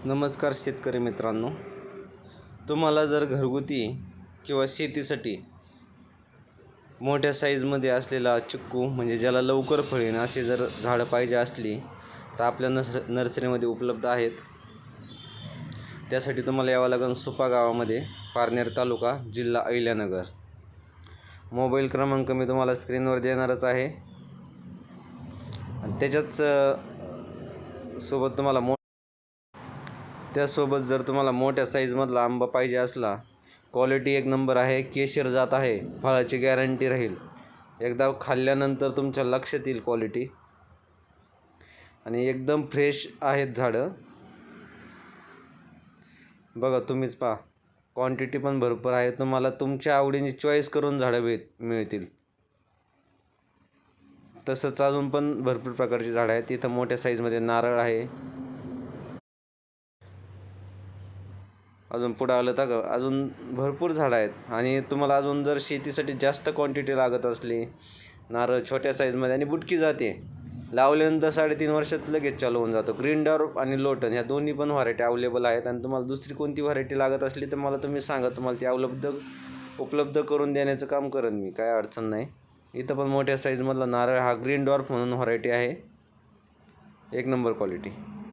नमस्कार शेतकरी मित्रांनो, तुम्हाला जर घरगुती किंवा शेतीसाठी मोठ्या साईजमध्ये असलेला चिक्कू म्हणजे ज्याला लवकर फळेन असे जर झाडं पाहिजे असली तर आपल्या नर्सरीमध्ये उपलब्ध आहेत. त्यासाठी तुम्हाला यावं लागेल सुपा गावामध्ये, पारनेर तालुका, जिल्हा अहिल्यानगर. मोबाईल क्रमांक मी तुम्हाला स्क्रीनवर देणारच आहे. त्याच्याच सोबत तुम्हाला त्यासोबत जर तुम्हाला मोठ्या साईजमधला आंबा पाहिजे असला, क्वालिटी एक नंबर आहे, केशर जात आहे, फळाची गॅरंटी राहील, एकदा खाल्ल्यानंतर तुमच्या लक्षात येईल क्वालिटी, आणि एकदम फ्रेश आहेत झाडं. बघा तुम्हीच पहा, क्वांटिटी पण भरपूर आहे. तुम्हाला तुमच्या आवडीने चॉईस करून झाडं मिळतील. तसंच अजून पण भरपूर प्रकारची झाडं आहेत. इथं मोठ्या साईजमध्ये नारळ आहे. अजून पुढं आलं तर अजून भरपूर झाडं आहेत. आणि तुम्हाला अजून जर शेतीसाठी जास्त क्वांटिटी लागत असली, नारळ छोट्या साईजमध्ये आणि बुटकी जाते, लावल्यानंतर 3.5 वर्षात लगेच चालू होऊन जातो. ग्रीन डॉर्फ आणि लोटन ह्या दोन्ही पण व्हरायटी अवेलेबल आहेत. आणि तुम्हाला दुसरी कोणती व्हरायटी लागत असली तर मला तुम्ही सांगा, तुम्हाला ती उपलब्ध करून देण्याचं काम करेन मी, काय अडचण नाही. इथं पण मोठ्या साईजमधला नारळ हा ग्रीन डॉर्फ म्हणून व्हरायटी आहे, एक नंबर क्वालिटी.